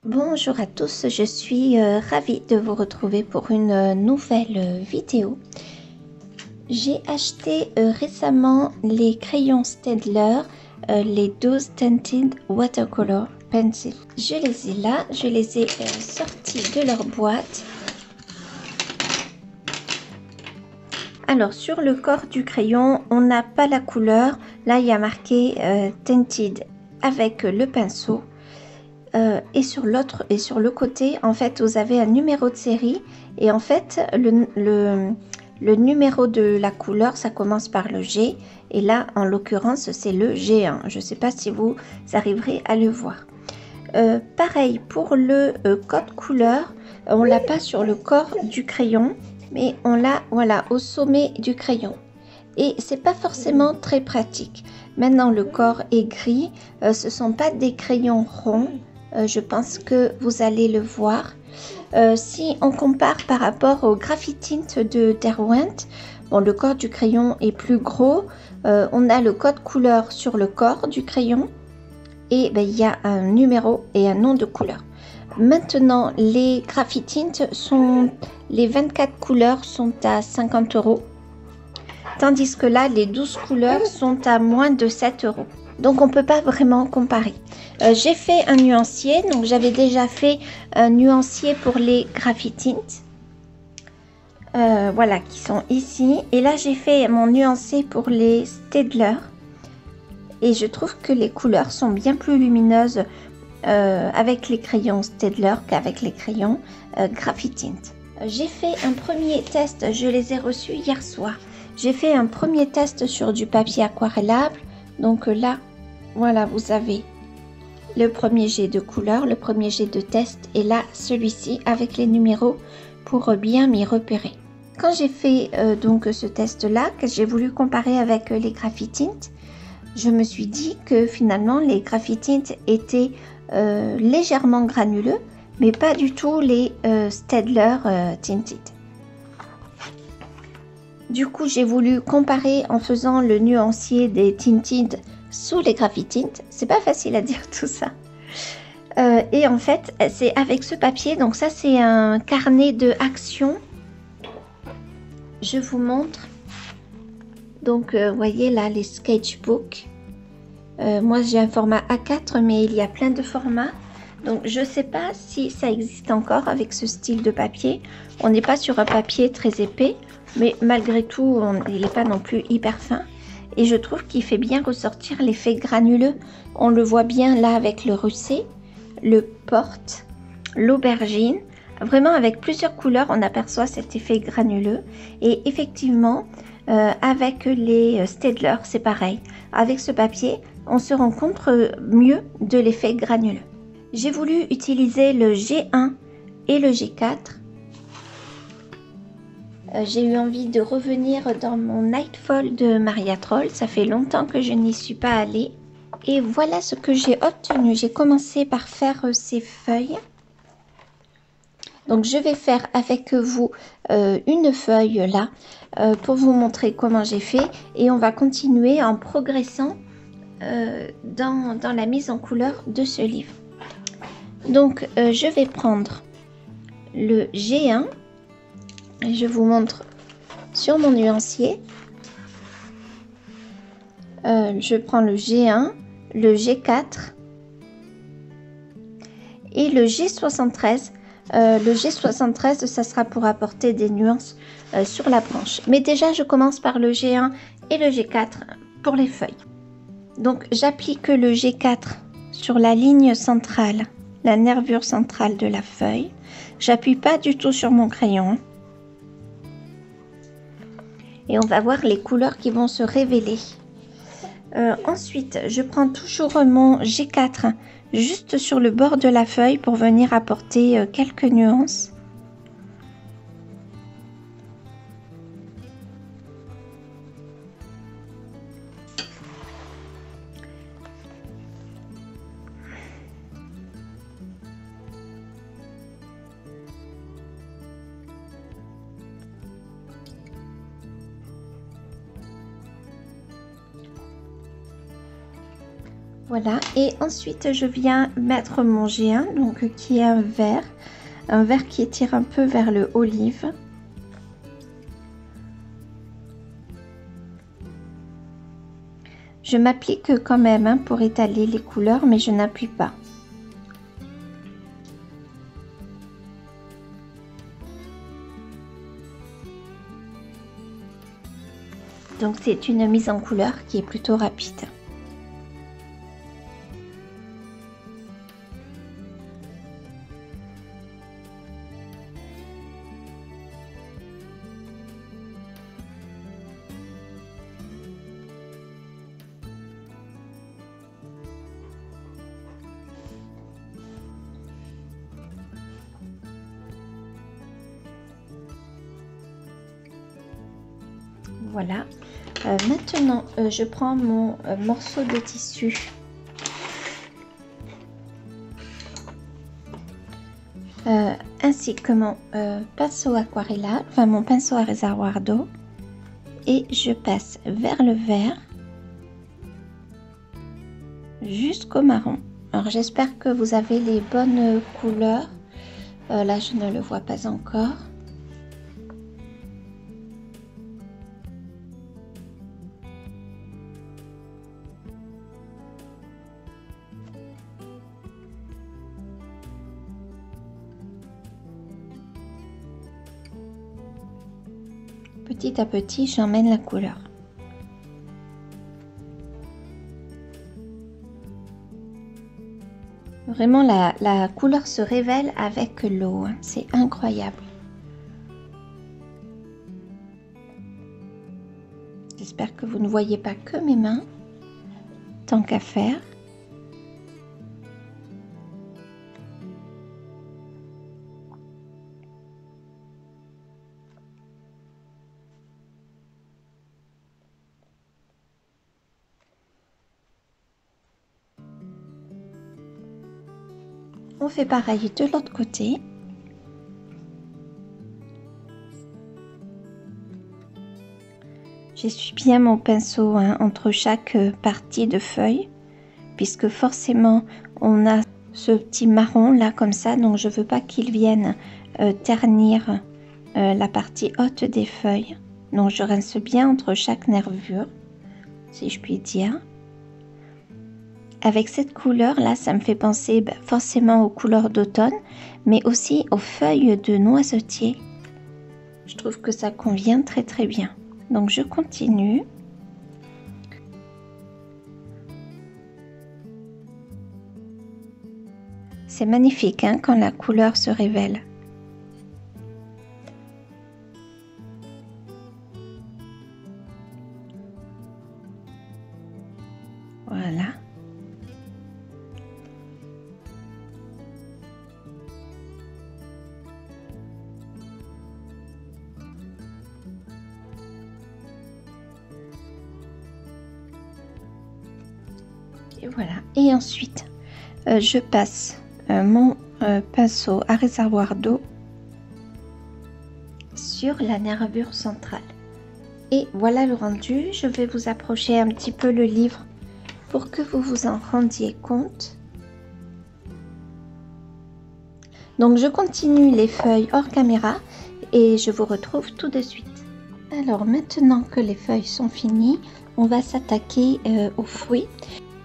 Bonjour à tous, je suis ravie de vous retrouver pour une nouvelle vidéo. J'ai acheté récemment les crayons Staedtler, les 12 Tinted Watercolor Pencil. Je les ai là, je les ai sortis de leur boîte. Alors sur le corps du crayon, on n'a pas la couleur. Là il y a marqué Tinted avec le pinceau. Et sur l'autre et sur le côté, en fait, vous avez un numéro de série et en fait, le numéro de la couleur, ça commence par le G et là, en l'occurrence, c'est le G1. Je ne sais pas si vous arriverez à le voir. Pareil pour le code couleur, on l'a pas sur le corps du crayon, mais on l'a voilà au sommet du crayon. Et c'est pas forcément très pratique. Maintenant, le corps est gris, ce sont pas des crayons ronds. Je pense que vous allez le voir. Si on compare par rapport au Graphitint de Derwent, bon, le corps du crayon est plus gros. On a le code couleur sur le corps du crayon et il y a un numéro et un nom de couleur. Maintenant, les Graphitint les 24 couleurs sont à 50 €, tandis que là, les 12 couleurs sont à moins de 7 €. Donc on ne peut pas vraiment comparer. J'ai fait un nuancier, donc j'avais déjà fait un nuancier pour les Graphitint. Voilà, qui sont ici. Et là j'ai fait mon nuancier pour les Staedtler. Et je trouve que les couleurs sont bien plus lumineuses avec les crayons Staedtler qu'avec les crayons Graphitint. J'ai fait un premier test, je les ai reçus hier soir. J'ai fait un premier test sur du papier aquarellable. Donc là, voilà, vous avez le premier jet de couleur, le premier jet de test et là, celui-ci avec les numéros pour bien m'y repérer. Quand j'ai fait donc ce test-là, que j'ai voulu comparer avec les Graphitint, je me suis dit que finalement, les Graphitint étaient légèrement granuleux, mais pas du tout les Staedtler Tinted. Du coup, j'ai voulu comparer en faisant le nuancier des Tinted sous les Graphitint. C'est pas facile à dire tout ça. Et en fait, c'est avec ce papier. Donc ça, c'est un carnet de action. Je vous montre. Donc, vous voyez là, les sketchbooks. Moi, j'ai un format A4, mais il y a plein de formats. Donc, je sais pas si ça existe encore avec ce style de papier. On n'est pas sur un papier très épais. Mais malgré tout, il n'est pas non plus hyper fin. Et je trouve qu'il fait bien ressortir l'effet granuleux. On le voit bien là avec le russet, le porte, l'aubergine. Vraiment avec plusieurs couleurs, on aperçoit cet effet granuleux. Et effectivement, avec les Staedtler, c'est pareil. Avec ce papier, on se rend compte mieux de l'effet granuleux. J'ai voulu utiliser le G1 et le G4. J'ai eu envie de revenir dans mon Nightfall de Maria Troll. Ça fait longtemps que je n'y suis pas allée. Et voilà ce que j'ai obtenu. J'ai commencé par faire ces feuilles. Donc je vais faire avec vous une feuille là pour vous montrer comment j'ai fait. Et on va continuer en progressant dans la mise en couleur de ce livre. Donc je vais prendre le G1. Je vous montre sur mon nuancier. Je prends le G1, le G4 et le G73. Le G73, ça sera pour apporter des nuances sur la planche. Mais déjà, je commence par le G1 et le G4 pour les feuilles. Donc, j'applique le G4 sur la ligne centrale, la nervure centrale de la feuille. J'appuie pas du tout sur mon crayon. Et on va voir les couleurs qui vont se révéler. Ensuite, je prends toujours mon G4 juste sur le bord de la feuille pour venir apporter quelques nuances. Voilà, et ensuite je viens mettre mon G1, donc qui est un vert qui étire un peu vers le olive. Je m'applique quand même hein, pour étaler les couleurs, mais je n'appuie pas. Donc c'est une mise en couleur qui est plutôt rapide. Voilà. Maintenant, je prends mon morceau de tissu. Ainsi que mon pinceau aquarellal, enfin mon pinceau à réservoir d'eau. Et je passe vers le vert jusqu'au marron. Alors j'espère que vous avez les bonnes couleurs. Là, je ne le vois pas encore. Petit à petit, j'emmène la couleur. Vraiment, la couleur se révèle avec l'eau. Hein. C'est incroyable. J'espère que vous ne voyez pas que mes mains. Tant qu'à faire. On fait pareil de l'autre côté. J'essuie bien mon pinceau hein, entre chaque partie de feuille, puisque forcément on a ce petit marron là comme ça, donc je veux pas qu'il vienne ternir la partie haute des feuilles. Donc je rince bien entre chaque nervure, si je puis dire. Avec cette couleur là, ça me fait penser forcément aux couleurs d'automne, mais aussi aux feuilles de noisetier. Je trouve que ça convient très très bien. Donc je continue. C'est magnifique hein, quand la couleur se révèle. Voilà. Et voilà. Et ensuite, je passe mon pinceau à réservoir d'eau sur la nervure centrale. Et voilà le rendu. Je vais vous approcher un petit peu le livre pour que vous vous en rendiez compte. Donc je continue les feuilles hors caméra et je vous retrouve tout de suite. Alors maintenant que les feuilles sont finies, on va s'attaquer aux fruits.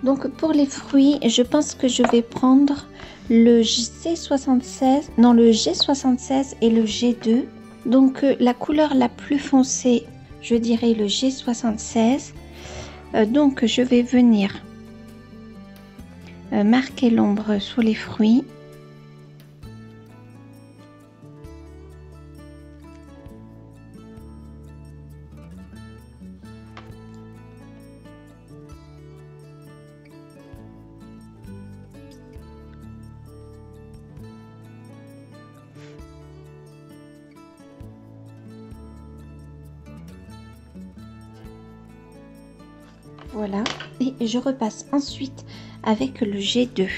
Donc pour les fruits, je pense que je vais prendre le C76, non le G76 et le G2. Donc la couleur la plus foncée, je dirais le G76. Donc je vais venir marquer l'ombre sous les fruits. Voilà, et je repasse ensuite avec le G2.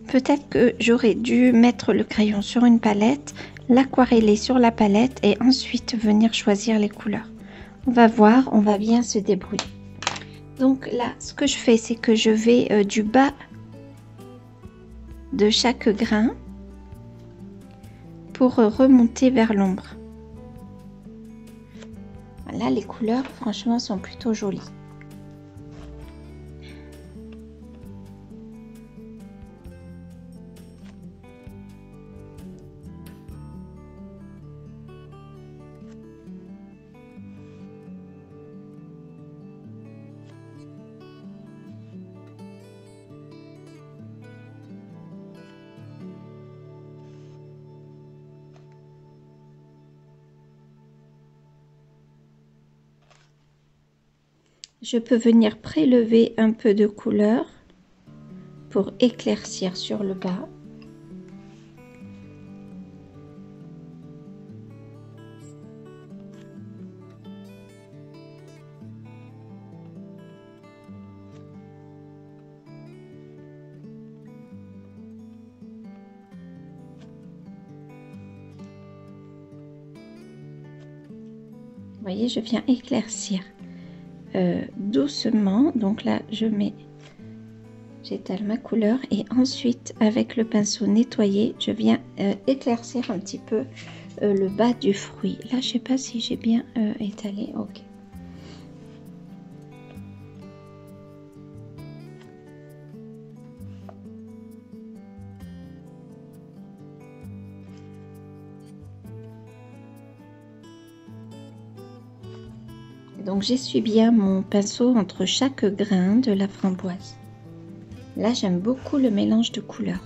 Peut-être que j'aurais dû mettre le crayon sur une palette. l'aquareller sur la palette et ensuite venir choisir les couleurs. On va voir, on va bien se débrouiller. Donc là, ce que je fais, c'est que je vais du bas de chaque grain pour remonter vers l'ombre. Voilà, les couleurs, franchement, sont plutôt jolies. Je peux venir prélever un peu de couleur pour éclaircir sur le bas. Vous voyez, je viens éclaircir doucement. Donc là, j'étale ma couleur et ensuite avec le pinceau nettoyé, je viens éclaircir un petit peu le bas du fruit. Là, je sais pas si j'ai bien étalé. Ok. Donc j'essuie bien mon pinceau entre chaque grain de la framboise. Là, j'aime beaucoup le mélange de couleurs.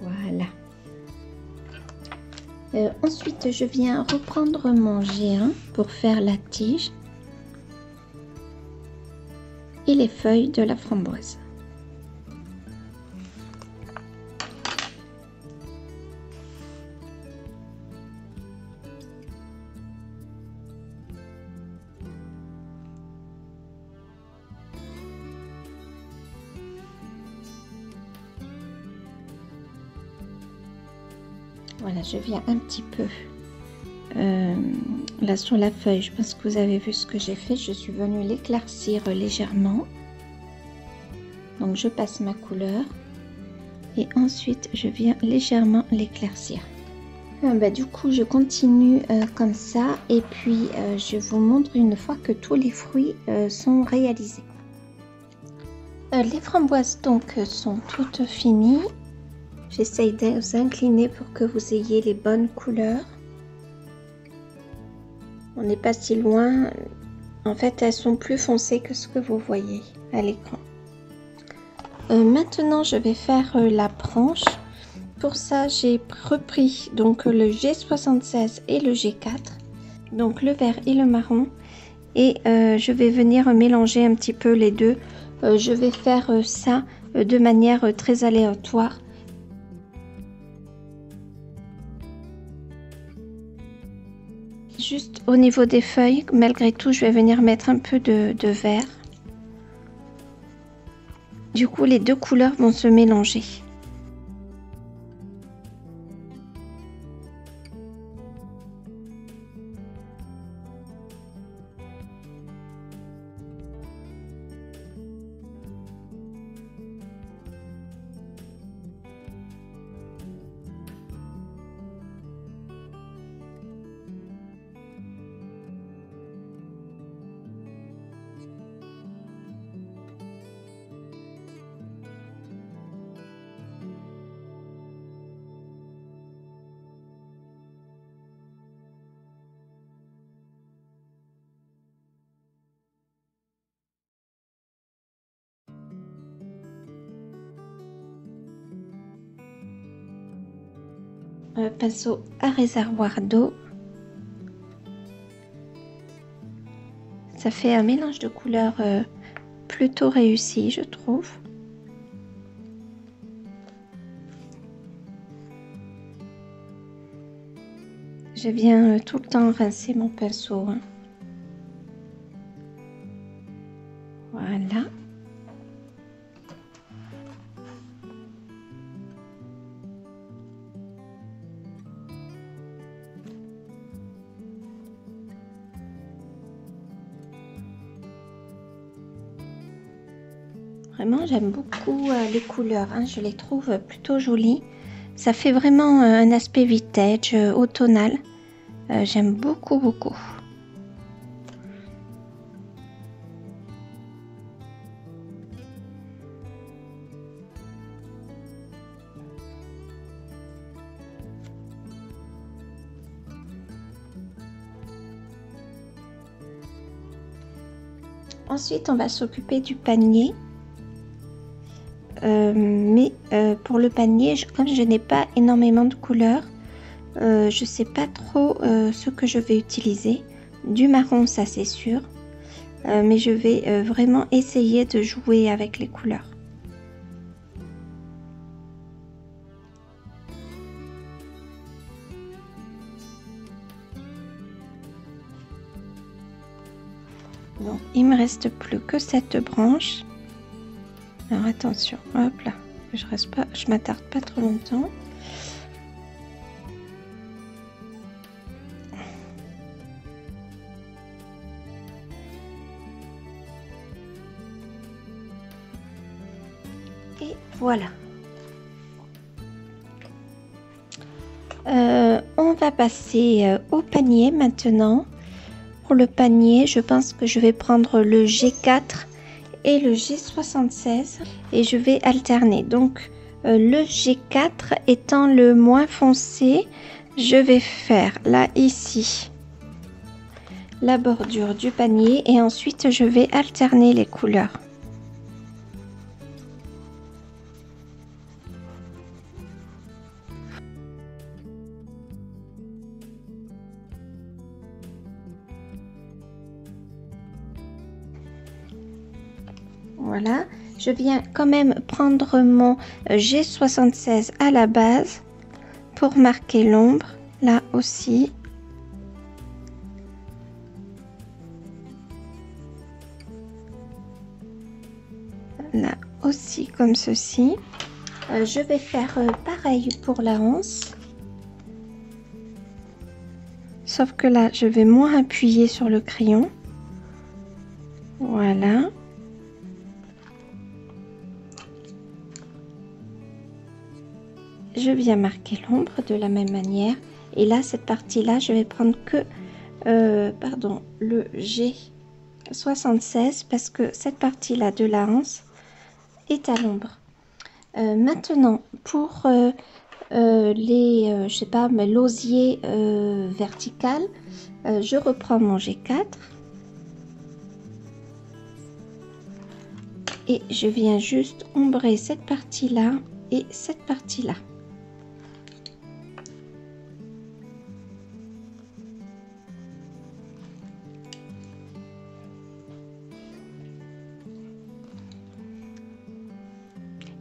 Voilà. Ensuite, je viens reprendre mon G1 pour faire la tige et les feuilles de la framboise. Voilà, je viens un petit peu là sur la feuille. Je pense que vous avez vu ce que j'ai fait. Je suis venue l'éclaircir légèrement. Donc je passe ma couleur et ensuite je viens légèrement l'éclaircir. Du coup, je continue comme ça et puis je vous montre une fois que tous les fruits sont réalisés. Les framboises donc sont toutes finies. J'essaye de vous incliner pour que vous ayez les bonnes couleurs. On n'est pas si loin. En fait, elles sont plus foncées que ce que vous voyez à l'écran. Maintenant, je vais faire la branche. Pour ça, j'ai repris donc le G76 et le G4. Donc le vert et le marron. Et je vais venir mélanger un petit peu les deux. Je vais faire ça de manière très aléatoire. Juste au niveau des feuilles, malgré tout, je vais venir mettre un peu de vert. Du coup, les deux couleurs vont se mélanger. Pinceau à réservoir d'eau. Ça fait un mélange de couleurs plutôt réussi, je trouve. Je viens tout le temps rincer mon pinceau. Voilà. Vraiment, j'aime beaucoup les couleurs, hein. Je les trouve plutôt jolies. Ça fait vraiment un aspect vintage, automnal. J'aime beaucoup, beaucoup. Ensuite, on va s'occuper du panier. Pour le panier, comme je n'ai pas énormément de couleurs, je ne sais pas trop ce que je vais utiliser. Du marron, ça c'est sûr. Mais je vais vraiment essayer de jouer avec les couleurs. Donc, il me reste plus que cette branche. Alors attention, hop là, je m'attarde pas trop longtemps. Et voilà. On va passer au panier maintenant. Pour le panier, je pense que je vais prendre le G4 et le G76 et je vais alterner. Donc le G4 étant le moins foncé, je vais faire là ici la bordure du panier et ensuite je vais alterner les couleurs. Voilà, je viens quand même prendre mon G76 à la base pour marquer l'ombre, là aussi. Là aussi comme ceci. Je vais faire pareil pour la anse. Sauf que là, je vais moins appuyer sur le crayon. Voilà. Je viens marquer l'ombre de la même manière. Et là, cette partie-là, je vais prendre que le G76 parce que cette partie-là de la hanse est à l'ombre. Maintenant, pour je sais pas, mais l'osier vertical, je reprends mon G4 et je viens juste ombrer cette partie-là et cette partie-là.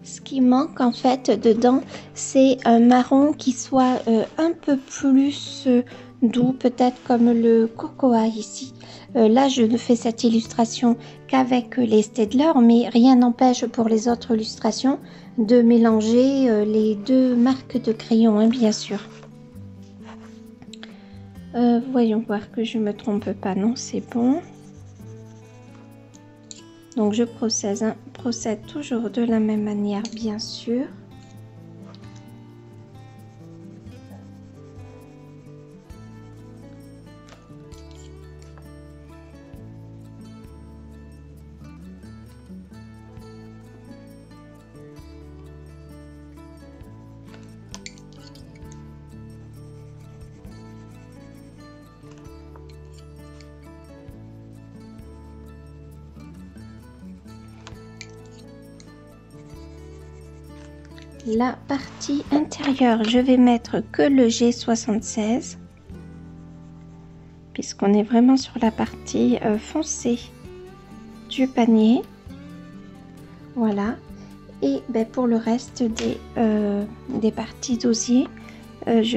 Ce qui manque en fait dedans, c'est un marron qui soit un peu plus doux, peut-être comme le cocoa ici. Là, je ne fais cette illustration qu'avec les Staedtler, mais rien n'empêche pour les autres illustrations de mélanger les deux marques de crayon, hein, bien sûr. Voyons voir que je ne me trompe pas, non, c'est bon. Donc je procède toujours de la même manière, bien sûr. La partie intérieure, je vais mettre que le G76 puisqu'on est vraiment sur la partie foncée du panier. Voilà. Et ben, pour le reste des parties d'osier,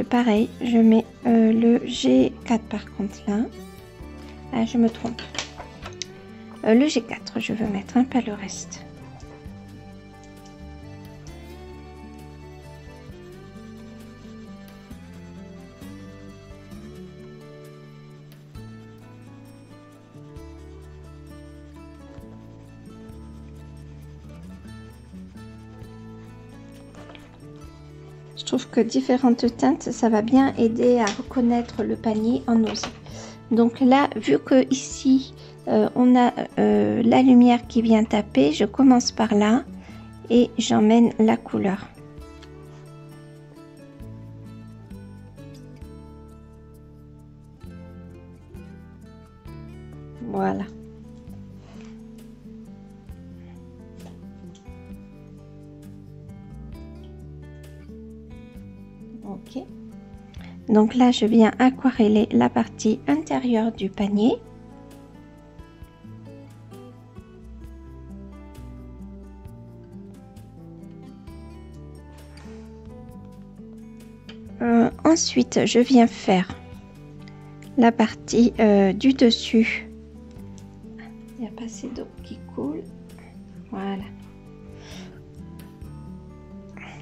pareil, je mets le G4 par contre là. Ah, je me trompe. Le G4, je veux mettre, hein, pas le reste. Je trouve que différentes teintes, ça va bien aider à reconnaître le panier en osier. Donc là, vu que ici, on a la lumière qui vient taper, je commence par là et j'emmène la couleur. Voilà. Ok. Donc là, je viens aquareller la partie intérieure du panier. Ensuite, je viens faire la partie du dessus. Il n'y a pas assez d'eau qui coule. Voilà.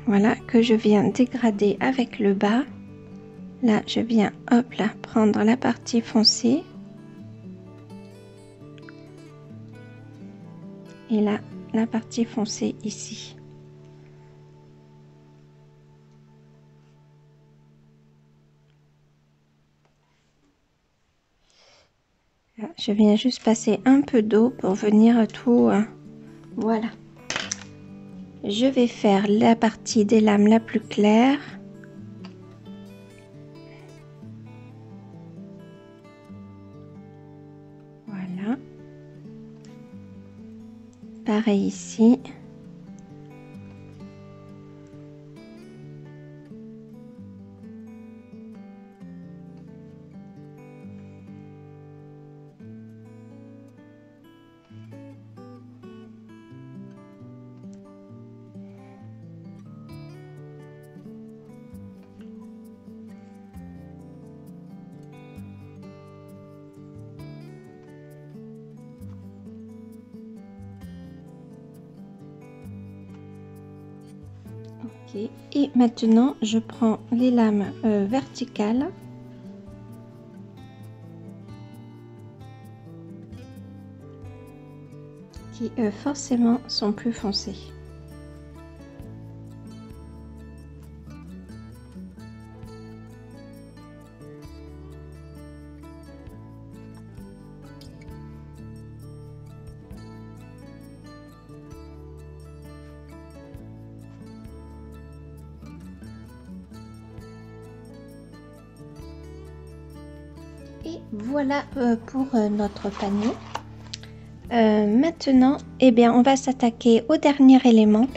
Voilà, que je viens dégrader avec le bas. Là, je viens, hop là, prendre la partie foncée. Et là, la partie foncée ici. Là, je viens juste passer un peu d'eau pour venir tout... voilà. Je vais faire la partie des lames la plus claire. Voilà. Pareil ici. Ok. Et maintenant, je prends les lames verticales. Qui forcément sont plus foncées. Et voilà pour notre panier. Maintenant, eh bien, on va s'attaquer au dernier élément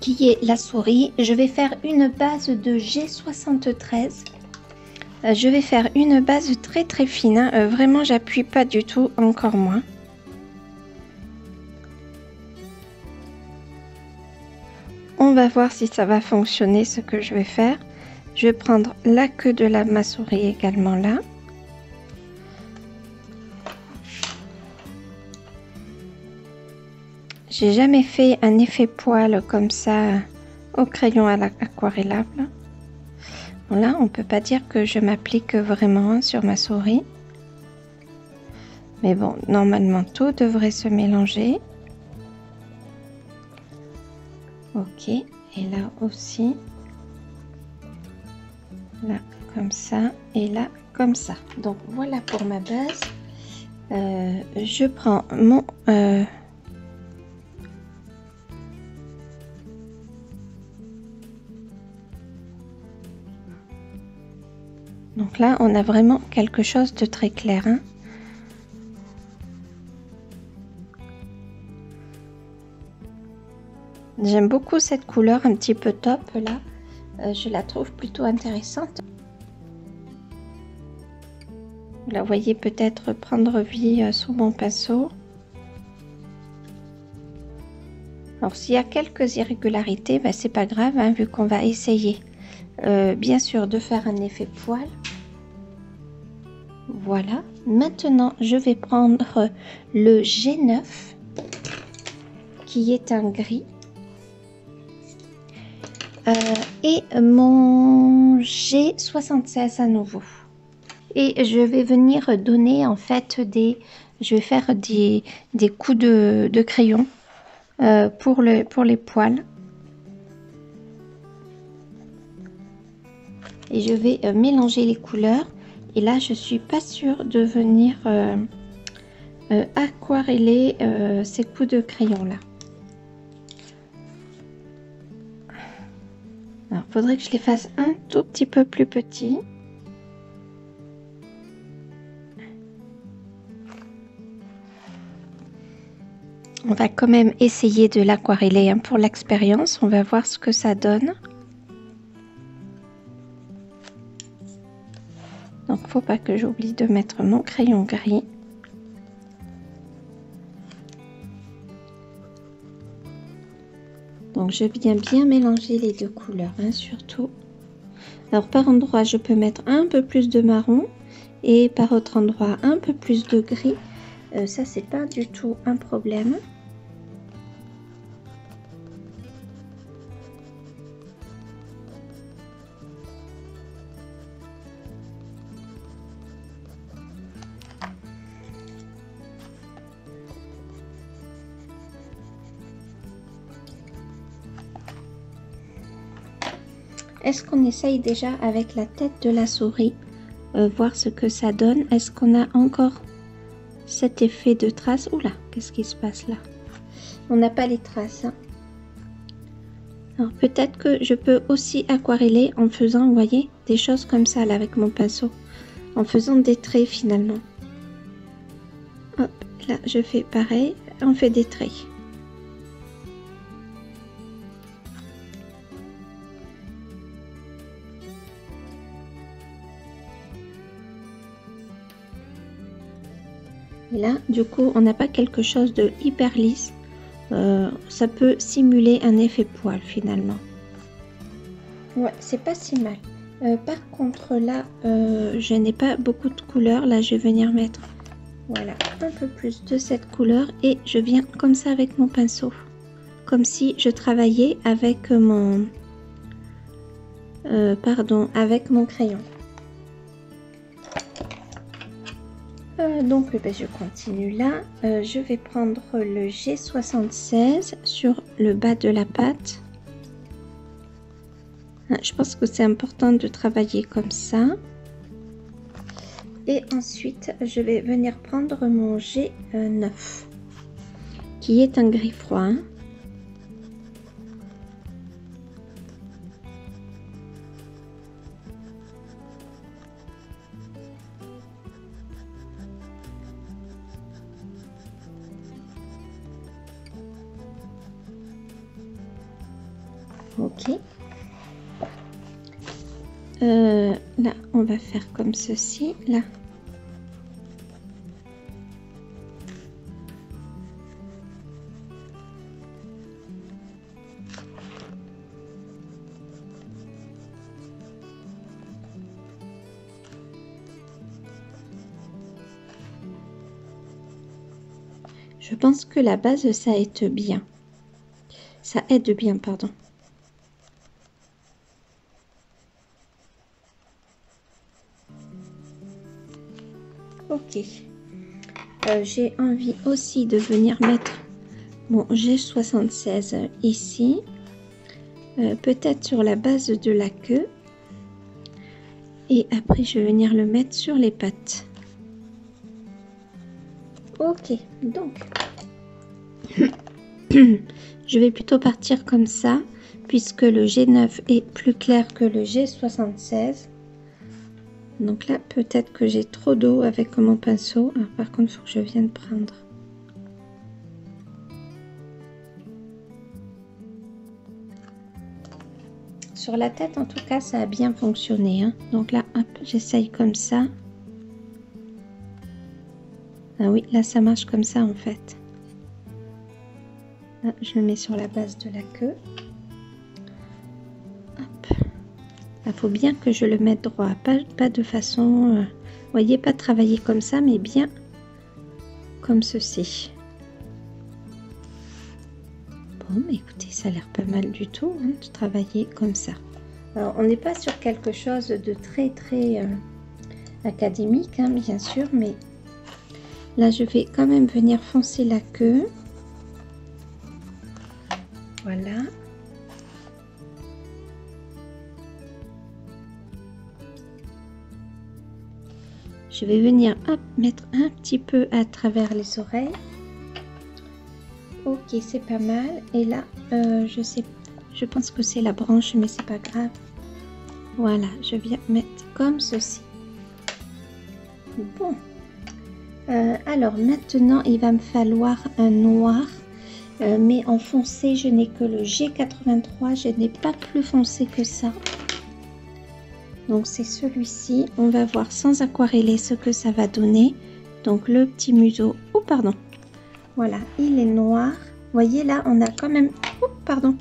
qui est la souris. Je vais faire une base de G73. Je vais faire une base très très fine. Hein. Vraiment, j'appuie pas du tout, encore moins. On va voir si ça va fonctionner ce que je vais faire. Je vais prendre la queue de ma souris également là. J'ai jamais fait un effet poil comme ça au crayon à l'aquarellable. Bon là, on peut pas dire que je m'applique vraiment sur ma souris. Mais bon, normalement tout devrait se mélanger. Ok, et là aussi. Là, comme ça, et là, comme ça. Donc voilà pour ma base. Je prends mon... Donc là, on a vraiment quelque chose de très clair. Hein. J'aime beaucoup cette couleur un petit peu top là. Je la trouve plutôt intéressante. Vous la voyez peut-être prendre vie sous mon pinceau. Alors s'il y a quelques irrégularités, ben, c'est pas grave hein, vu qu'on va essayer bien sûr de faire un effet poil. Voilà, maintenant je vais prendre le G9 qui est un gris et mon G76 à nouveau. Et je vais venir donner en fait je vais faire des coups de crayon pour les poils. et je vais mélanger les couleurs. Et là, je suis pas sûre de venir aquareller ces coups de crayon là. Alors, faudrait que je les fasse un tout petit peu plus petits. On va quand même essayer de l'aquareller hein, pour l'expérience. On va voir ce que ça donne. Donc, faut pas que j'oublie de mettre mon crayon gris. Donc, je viens bien mélanger les deux couleurs, hein, surtout. Alors, par endroit, je peux mettre un peu plus de marron et par autre endroit, un peu plus de gris. Ça, c'est pas du tout un problème. Est-ce qu'on essaye déjà avec la tête de la souris, voir ce que ça donne? Est-ce qu'on a encore cet effet de trace? Oula, qu'est-ce qui se passe là? On n'a pas les traces. Hein. Alors peut-être que je peux aussi aquareller en faisant, vous voyez, des choses comme ça là avec mon pinceau. En faisant des traits finalement. Hop, là je fais pareil, on fait des traits. Et là, du coup, on n'a pas quelque chose de hyper lisse. Ça peut simuler un effet poil finalement. Ouais, c'est pas si mal. Par contre, là, je n'ai pas beaucoup de couleurs. Là, je vais venir mettre, voilà, un peu plus de cette couleur. Et je viens comme ça avec mon pinceau. Comme si je travaillais avec mon... avec mon crayon. Donc je continue là, je vais prendre le G76 sur le bas de la pâte. Je pense que c'est important de travailler comme ça. Et ensuite je vais venir prendre mon G9 qui est un gris froid. Hein. Ok. Là, on va faire comme ceci. Là. Je pense que la base, ça aide bien. Ça aide bien, pardon. Ok. J'ai envie aussi de venir mettre mon G76 ici. Peut-être sur la base de la queue. Et après, je vais venir le mettre sur les pattes. Ok, donc... je vais plutôt partir comme ça, puisque le G9 est plus clair que le G76. Donc là, peut-être que j'ai trop d'eau avec mon pinceau. Alors, par contre, il faut que je vienne prendre. Sur la tête, en tout cas, ça a bien fonctionné. Hein. Donc là, hop, j'essaye comme ça. Ah oui, là, ça marche comme ça, en fait. Là, je le mets sur la base de la queue. Il faut bien que je le mette droit, pas de façon, voyez, pas travailler comme ça, mais bien comme ceci. Bon, mais écoutez, ça a l'air pas mal du tout hein, de travailler comme ça. Alors, on n'est pas sur quelque chose de très académique, hein, bien sûr, mais là, je vais quand même venir foncer la queue. Voilà. Je vais venir mettre un petit peu à travers les oreilles. Ok, c'est pas mal. Et là, je pense que c'est la branche, mais c'est pas grave. Voilà, je viens mettre comme ceci. Bon. Alors maintenant, il va me falloir un noir. Mais en foncé, je n'ai que le G83. Je n'ai pas plus foncé que ça. Donc c'est celui-ci. On va voir sans aquareller ce que ça va donner. Donc le petit museau. Oh, pardon. Voilà, il est noir. Vous voyez là, on a quand même... Oh, pardon.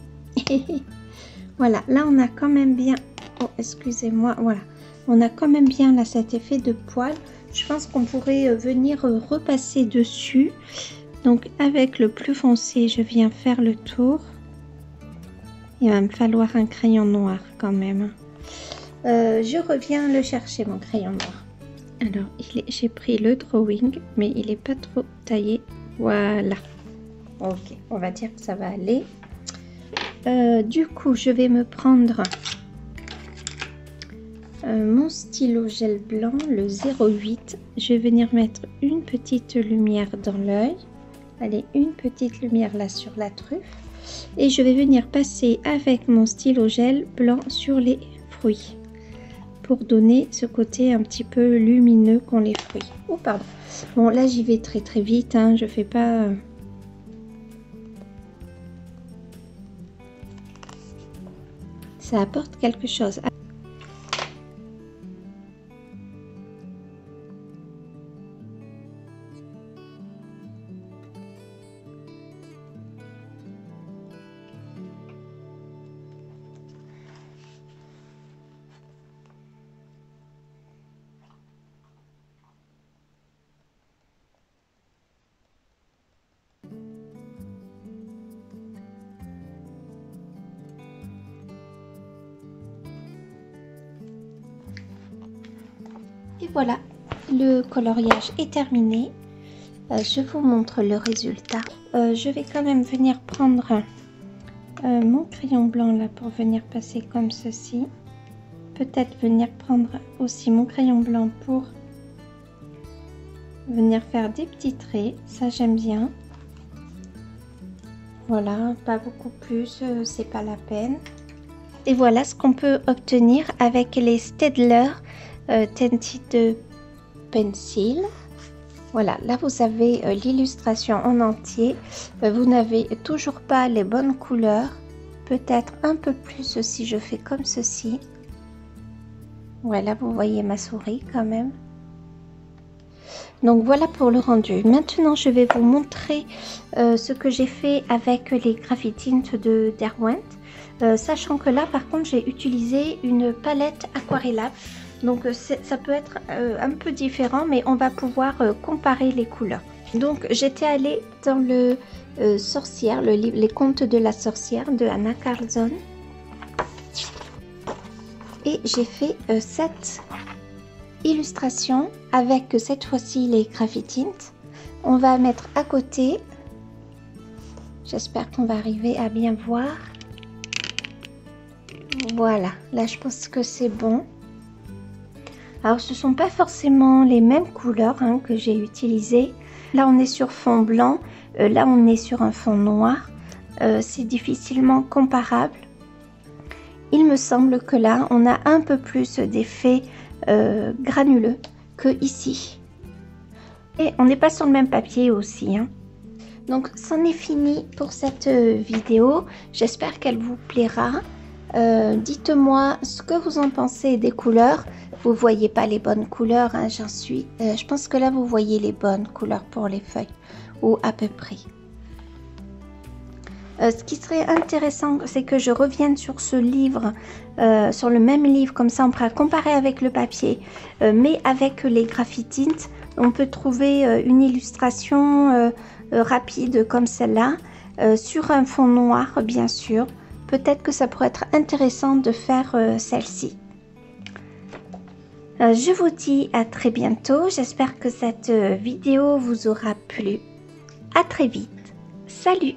Voilà, là on a quand même bien... Oh, excusez-moi. Voilà, on a quand même bien là cet effet de poil. Je pense qu'on pourrait venir repasser dessus. Donc avec le plus foncé, je viens faire le tour. Il va me falloir un crayon noir quand même. Je reviens le chercher, mon crayon noir. Alors, j'ai pris le drawing, mais il n'est pas trop taillé. Voilà. Ok, on va dire que ça va aller. Du coup, je vais me prendre mon stylo gel blanc, le 08. Je vais venir mettre une petite lumière dans l'œil. Allez, une petite lumière là sur la truffe. Et je vais venir passer avec mon stylo gel blanc sur les fruits. Pour donner ce côté un petit peu lumineux qu'ont les fruits. Oh, pardon. Bon, là, j'y vais très très vite. Hein, je fais pas... Ça apporte quelque chose. Et voilà, le coloriage est terminé. Je vous montre le résultat. Je vais quand même venir prendre mon crayon blanc là pour venir passer comme ceci. Peut-être venir prendre aussi mon crayon blanc pour venir faire des petits traits. Ça, j'aime bien. Voilà, pas beaucoup plus, c'est pas la peine. Et voilà ce qu'on peut obtenir avec les Staedtler Tinted Pencil. Voilà, là vous avez l'illustration en entier. Vous n'avez toujours pas les bonnes couleurs. Peut-être un peu plus si je fais comme ceci. Voilà, vous voyez ma souris quand même. Donc voilà pour le rendu. Maintenant, je vais vous montrer ce que j'ai fait avec les Graphitint de Derwent. Sachant que là, par contre, j'ai utilisé une palette aquarellable. Donc ça peut être un peu différent, mais on va pouvoir comparer les couleurs. Donc j'étais allée dans le Sorcière, le livre Les Contes de la Sorcière de Anna Carlson. Et j'ai fait cette illustration avec cette fois-ci les Graphitint. On va mettre à côté. J'espère qu'on va arriver à bien voir. Voilà, là je pense que c'est bon. Alors ce ne sont pas forcément les mêmes couleurs hein, que j'ai utilisées. Là on est sur fond blanc, là on est sur un fond noir. C'est difficilement comparable. Il me semble que là on a un peu plus d'effet granuleux que ici. Et on n'est pas sur le même papier aussi. Hein. Donc c'en est fini pour cette vidéo. J'espère qu'elle vous plaira. Dites-moi ce que vous en pensez des couleurs. Vous voyez pas les bonnes couleurs, hein, j'en suis. Je pense que là vous voyez les bonnes couleurs pour les feuilles, ou à peu près. Ce qui serait intéressant, c'est que je revienne sur ce livre, sur le même livre, comme ça on pourra comparer avec le papier, mais avec les Graphitint, on peut trouver une illustration rapide comme celle-là, sur un fond noir bien sûr. Peut-être que ça pourrait être intéressant de faire celle-ci. Je vous dis à très bientôt. J'espère que cette vidéo vous aura plu. À très vite. Salut!